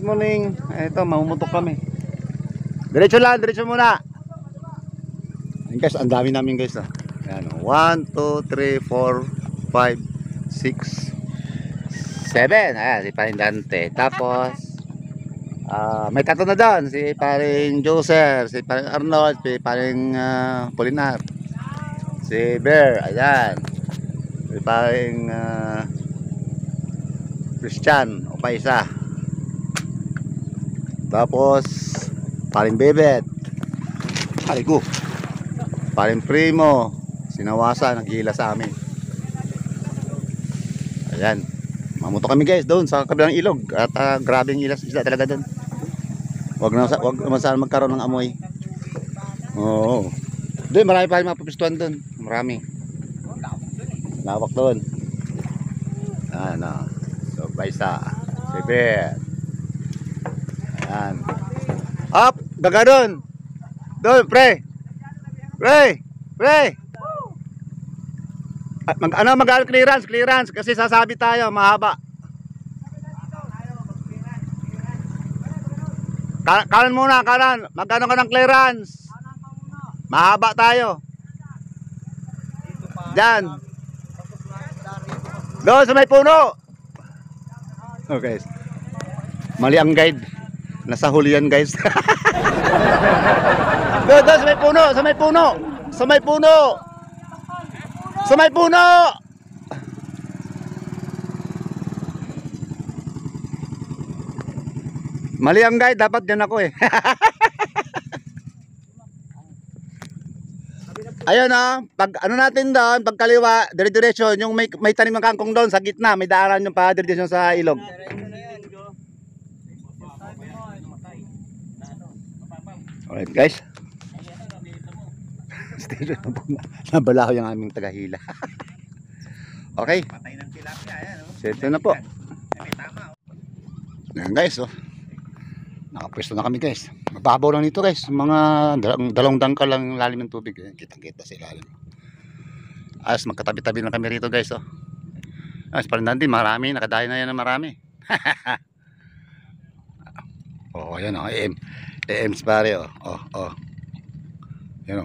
morning. Ito, mamumutok kami. Diretso lang, diretso muna. Ayan guys, ang dami namin guys. Ayan, 1, 2, 3, 4, 5, 6, 7. Ayan, si Paring Dante. Tapos, may tatlo na doon. Si Paring Joser, si Paring Arnold, si Paring Polinar, si Bear, ayan. Si Paring Christian, o pa isa. Tapos Paring Bebet, Parigo, Paring Primo, sinawasa, naghihila sa amin. Ayan, mamuto kami guys doon sa kabilang ilog. At grabing ilas isda talaga doon. Wag naman sana magkaroon ng amoy. Oo. Doon marami pa rin mapapistuan doon. Marami. Lawak doon. Ano. So baysa. Sipit. Ayan. Up! Gaga doon! Doon, pre! Pre! Pre! Clearance kasi sasabi tayo, mahaba. Kanan muna, kanan. Magkano ka ng clearance? Mahaba tayo. Diyan. Doon sa may puno. Oh guys. Mali ang guide. Nasa huli yan guys. Doon sa may puno, sa may puno. Sa may puno. Sa may puno. Mali ang guide, dapat dyan ako eh. Ayun pag ano natin doon, pagkaliwa, dire-diretso, yung may tanim ng kangkong doon sa gitna, may daanan yung pa dire-diretso sa ilog. Alright guys. Nabalaho yung aming tagahila. Okay. Seto na po. Ayan guys, nakapwesto na kami guys. Mababaw lang nito guys. Mga dalawang dangkal lang lalim ng tubig. Kitang-kita sa ilalim. As magkatabi-tabi lang kami rito guys. As parang nanti marami. Nakadayo na yan ng marami. Oh, yan AMs pare Yan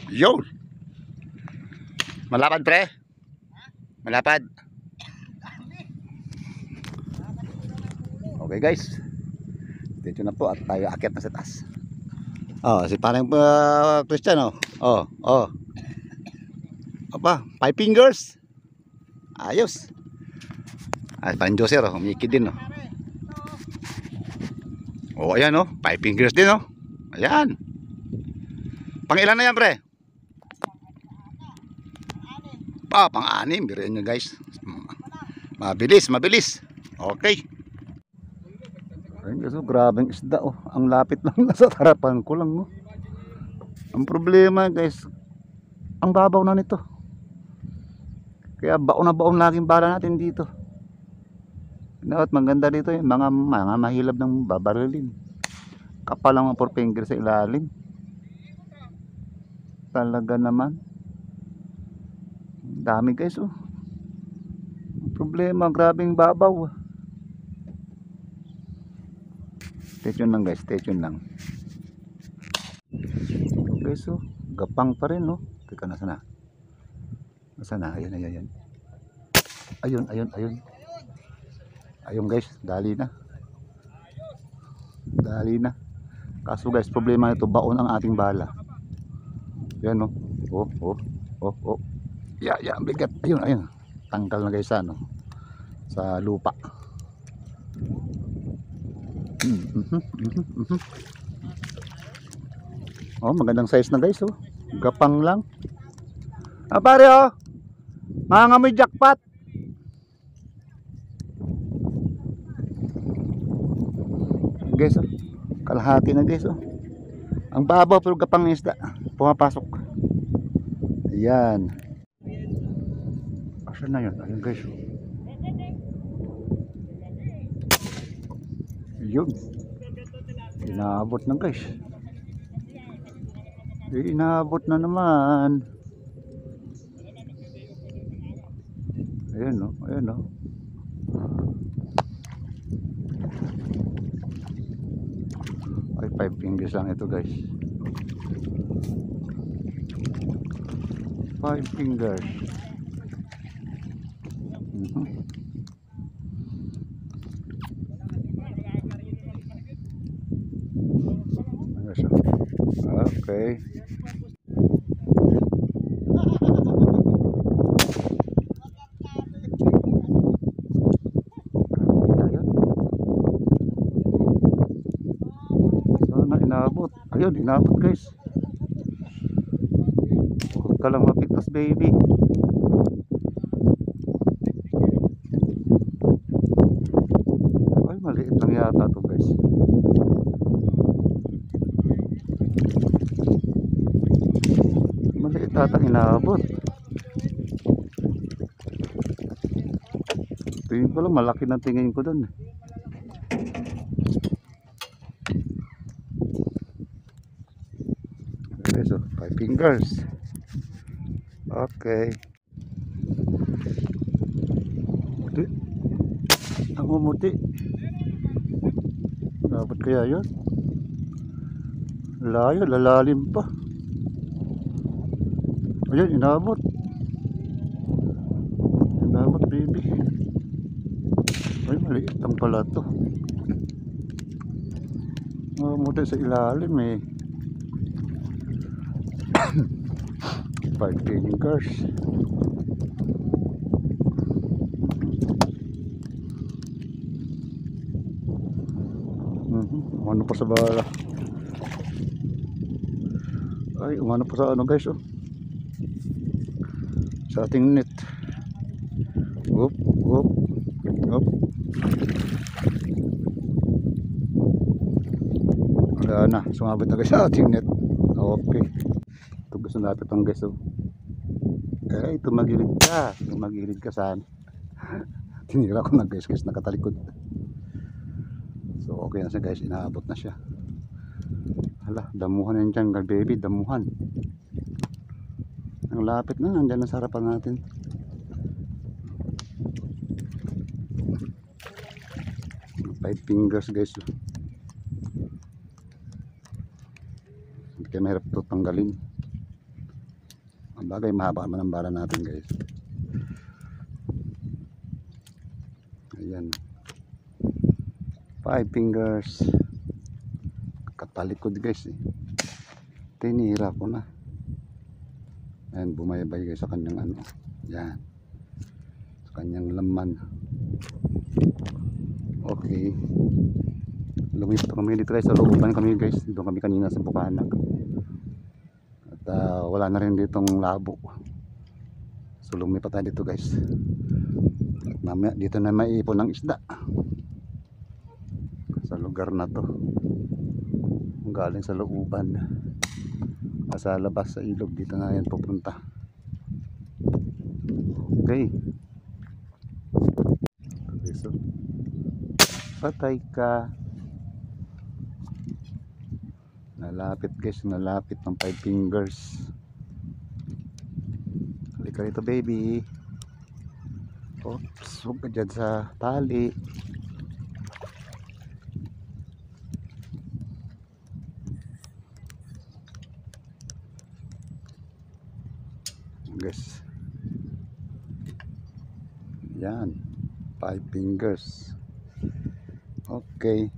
Yo. Malapad pre. Malapad. Okay guys. Dito na po at tayo akyat na sa taas. Si parang Christian Apa, 5 fingers. Ayos. Parang Joser umikid din ayan 5 fingers din Ayan. Pang ilan na yan pre? Pang-anim. Biruin nyo guys. Mabilis. Okay. Ayun guys, grabing isda ang lapit lang nasa harapan ko lang Ang problema guys, ang babaw na nito. Kaya baon na baon laging bala natin dito. At maganda dito mga mahilab ng babarilin. Kapal lang ang 4 fingers sa ilalim. Talaga naman. Dami guys Problema, grabing babaw. Stay tuned lang guys, stay tuned lang. Okay, gapang pa rin Teka, nasaan na? Ayun. Ayun guys, dali na. Kaso guys, problema nito, baon ang ating bala. Yan Ya, bigat. Ayun. Tanggal na guys sa lupa. Magandang size na guys Gapang lang. Pare mangangamoy jackpot. Guys kalahati na guys ang babaw pero gapang isda pumapasok. Ayan. Asan na yun? Ayun guys yun. Inaabot na guys. Inaabot na naman. Ayun 5 fingers lang ito guys. 5 fingers. Okay. Sana inabot. Ayun, inabot guys. Huwag ka lang mapitas baby. Ay, maliit lang yata to guys. Maliit ata inabot. Tingin ko lang malaki ng tingin ko dun. Okay, so 5 fingers. Okay. Muti. Ang umuti. Dapat kaya yun? Layo, lalalim pa. Ayun, inabot. Inabot baby. Ay, maliit lang pala to. Umuti sa ilalim eh. 5 fingers. Umano pa sa bala. Ay, umano pa sa ano guys oh. Sa ating net. Whoop, whoop, whoop. Wala na, sumabit na guys sa ating net. Okay. Ito gusto natin itong guys oh. Eh, tumagilid ka. Tumagilid ka saan. Tinira ko na guys guys nakatalikod. So okay na siya guys, inaabot na siya. Hala, damuhan yan dyan baby, damuhan. Ang lapit na, nandyan na sa harapan natin. Five fingers guys. Hindi kayo mahirap ito tanggalin. Ang bagay, mahaba naman ang bala natin guys. Ayan. 5 fingers. Katalikod guys eh. Tinira ko na. Ayan, bumayabay guys sa kanyang ano. Yan. Sa kanyang laman. Okay. Lumipat kami dito guys. Sa looban kami guys. Doon kami kanina sa Bukanak. At wala na rin ditong labo. So lumipat tayo dito guys. At mamaya dito na maiipon ng isda. Sa lugar na to. Galing sa looban. Sa labas sa ilog. Dito na yan pupunta. Okay. Okay, so patay ka. Nalapit guys, nalapit ng 5 fingers. Halika rito baby. Oops, huwag ka dyan sa tali. Guys, yan 5 fingers. Okay.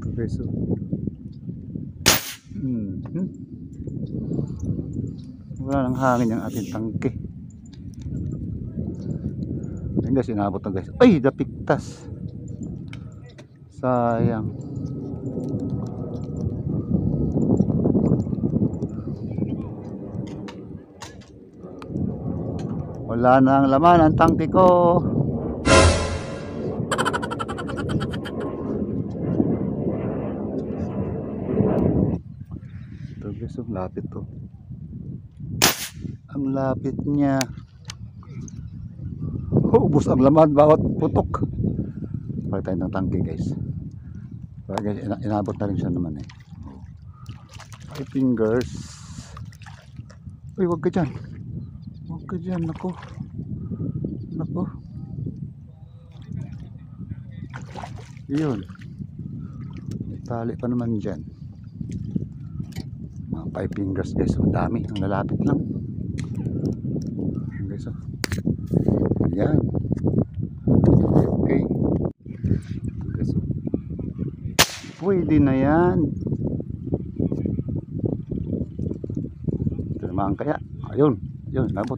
Okay, so wala nang hangin yung ating tangke. Ayun guys, inabot na guys. Ay, napiktas. Sayang. Wala na ang laman ang tangke ko. Ito guys, ang lapit to. Ang lapit niya. Ubus ang laman bawat putok. Pagkat tayo ng tangke guys. Kaya guys, inabot na rin siya naman eh. 5 fingers. Uy, wag ka dyan. Huwag ka dyan, nako. Nako. Yun. Tali pa naman dyan. Mga 5 fingers guys. Ang dami. Ang lalapit lang. Ayan guys. Oh. Ayan. Okay. Ito guys. Oh. Pwede na yan. Ito naman kaya. Ayun. Ayun. Inabot.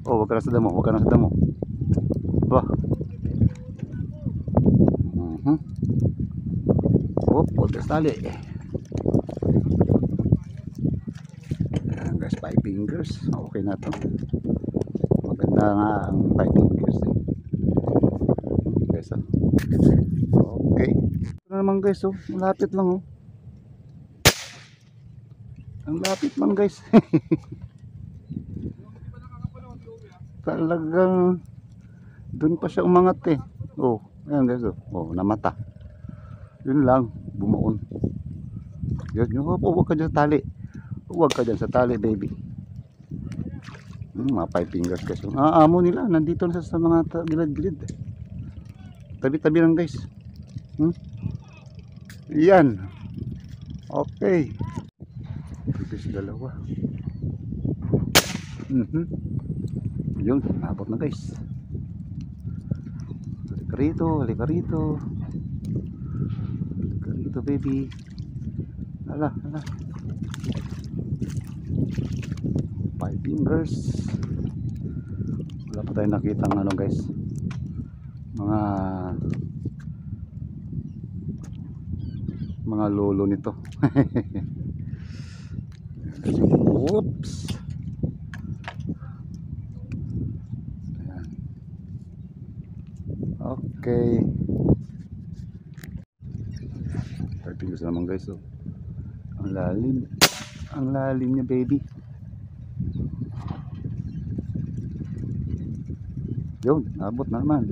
Oh, wag ka na sa damo. Bah. Putas tali. Ayan guys, 5 fingers. Okay na to. Maganda nga ang 5 fingers eh. Guys, oh. Okay. Ito na naman guys, oh. Malapit lang, oh. Ang lapit man guys. Talagang doon pa siya umangat eh. Oh, ayan guys, oh. Oh, namata. Yun lang, bumuon. Yun, huwag ka dyan sa tali. Huwag ka dyan sa tali, baby. Mga 5 fingers guys. Amo nila, nandito na sa mga gilid-gilid. Tabi-tabi lang guys. Yan. Okay. Pipis dalawa. Yun, nabot na guys. Halika rito baby. Hala 5 fingers. Wala pa tayong nakita ng ano guys, mga lolo nito. Oops. Ayan. Okay. 5 fingers naman guys. Oh. Ang lalim niya baby. Yun, nabot na naman.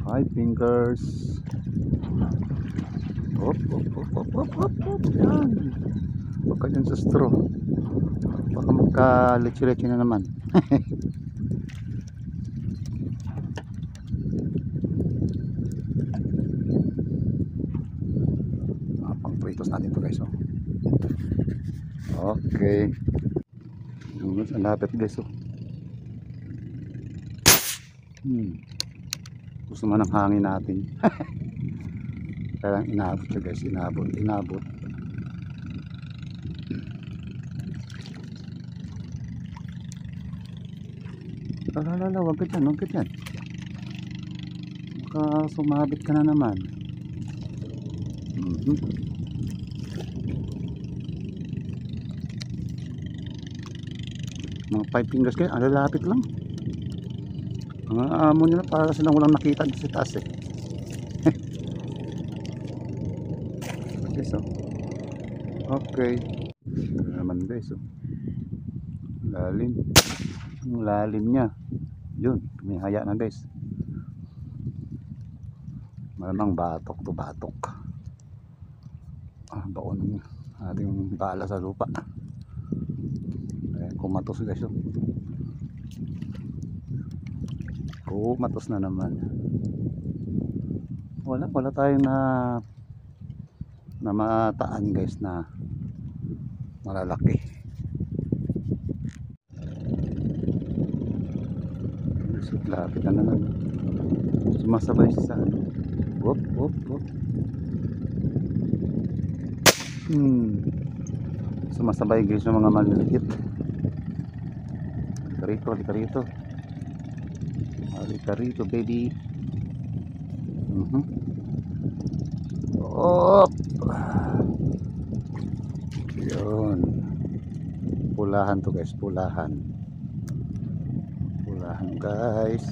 5 fingers. Op. Yan. Huwag ka dyan sa straw. Baka magka-leche-leche na naman. Pang-pritos natin to guys. Oh. Okay. Ang lapit guys. Oh. Gusto man ang hangin natin. Kaya inabot siya guys. Inabot. Lala, wag ka dyan. Baka sumabit ka na naman. Mga 5 fingers kayo, ang lalapit lang. Ang amo nila para silang walang nakita dito sa taas eh. Okay, so. Okay. Ito naman guys, oh. Lalim. Ang lalim niya. Yun, may haya na guys. Malamang batok to batok. Baon ng ating bala sa lupa. Kumatos guys, oh. Kumatos na naman. Wala tayong na mataan guys na malalaki. Lapit na naman. Sumasabay sa wop. Sumasabay guys yung mga maliliit. Halika rito baby. Yun. Pulahan to guys, pulahan guys.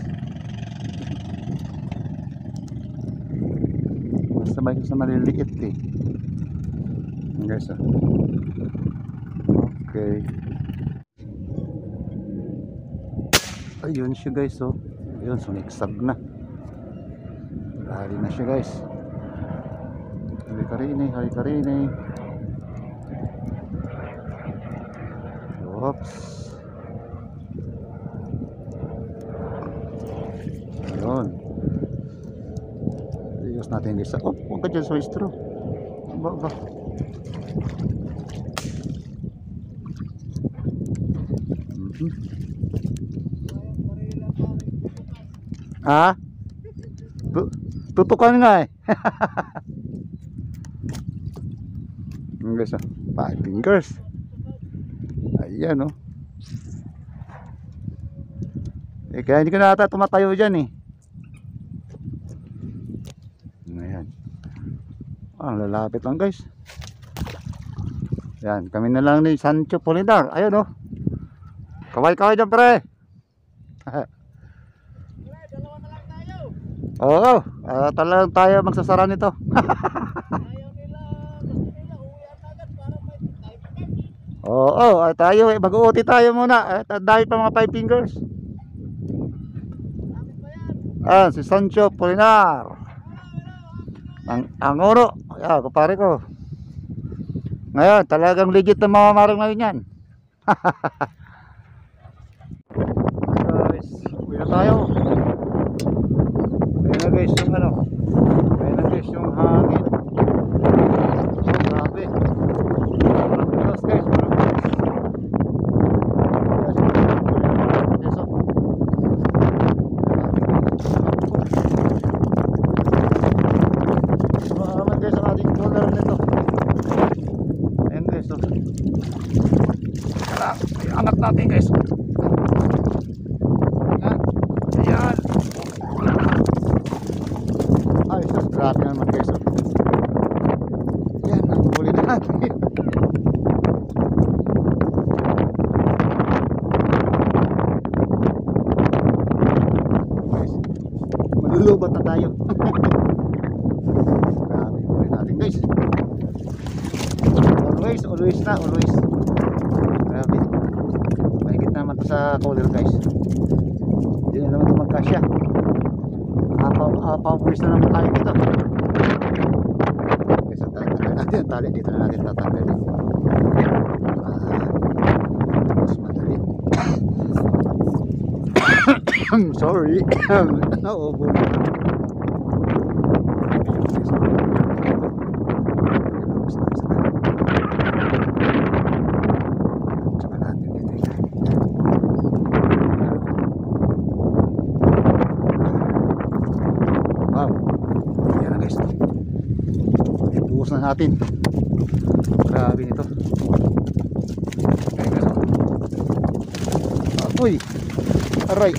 Masabay sa maliliit eh. Guys, oh. Okay. Ayun siya guys, oh. Ayun, sumiksag na. Lali na siya guys. Halika rin eh. Oops. Ayun. Ayos natin guys. Oh, huwag ka dyan sa straw. Ba. Ha? Tutukan nga eh. Yung guys, 5 fingers. Ayan oh. Eh, kaya hindi ka na ata tumatayo dyan eh. Ayan. Lalapit lang guys. Yan, kami na lang ni Sancho Polinar. Ayun oh. Kaway-kaway dyan pre. Oo, talagang tayo magsasara nito. Oo, tayo mag-uuti tayo muna. Dahil pa mga 5 fingers. Si Sancho Polinar. Ang oro. Ayan, kupare ko. Ngayon, talagang legit na mamamarang ngayon yan. Guys, uwi na tayo. Ayan na guys yung ano. Ayan na guys yung hangin. Grabe. Marami guys, marami guys. Salamat guys ang ating color nito. Ayan guys. Angat natin guys. Ayan. Ay, grabe naman guys. Yan, nakahuli na natin. Guys, malulubat na tayo. Grabe, huli natin guys. Always na, always. Grabe. Mahigit naman ito sa collar guys. Hindi na naman ito magkasya. Apaw-voice na naman tayo dito. Okay, so tatanggalin natin ang tali. Dito na natin tatanggalin. Mas madali. Sorry. Nauubo na. Tsaka natin dito yan. Wow, ayan na guys. Ibuhos na natin. Grabe nito. Ayan guys. Uy, aray.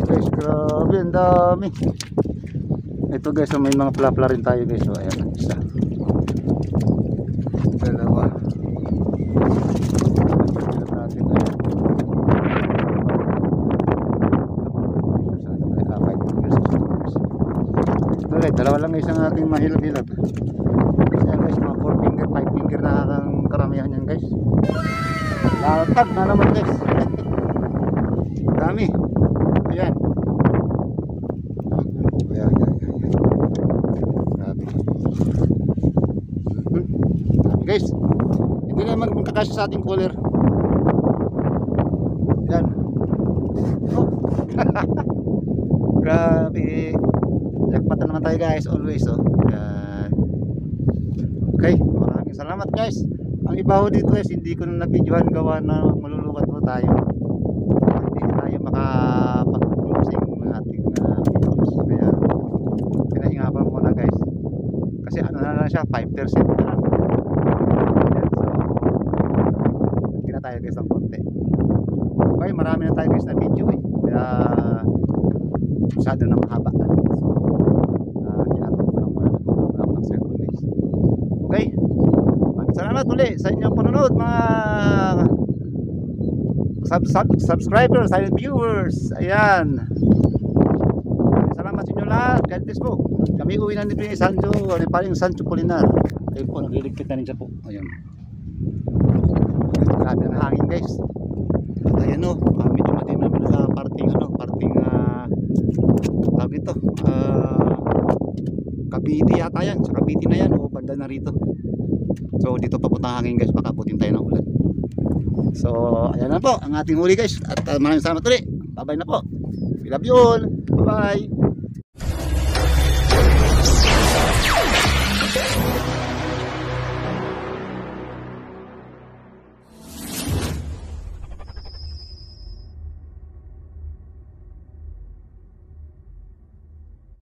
Guys, grabe, ang dami. Ito guys, may mga plapla rin tayo guys. So, ayan, isa. Dalawa. Okay, dalawa lang guys ang ating mahilab-hilab. Ayan guys, mga 4 finger, 5 finger na ang karamihan yan guys. Latag na naman guys. Dami. Ayan. Grabe. Dami guys. Hindi naman magkakasya sa ating collar. Ayan. Oh. Grabe. Jackpot na naman tayo guys, always oh. Yan. Okay, maraming salamat guys. Ang ibaho dito guys, hindi ko na na-videohan gawa na malulubat po tayo. Hindi tayo makapag-closing ng ating videos. Kaya pinahinga pa muna guys. Kasi ano na lang siya, 5% na lang. Yan, so hindi na tayo guys ng konti. Okay, marami na tayo guys na video eh. Kaya masyado na mahaba. Okay, salamat ulit sa inyong panonood mga subscribers, silent viewers. Ayan, salamat sa inyo lahat. God bless po. Kami uwi na nito ni Sancho, paling Sancho Polinar. Ayun po, nagliligpit na rin siya po. Ayan, grabe ang hangin guys. At ayan o, medyo matin namin sa parting tawag ito, Cavite yata yan. Sa Cavite na yan o banda na rito. So dito papunta hangin guys, baka putin tayo ng ulan. So ayan na po ang ating huli guys. At maraming salamat ulit. Bye bye na po. We love you all. Bye bye.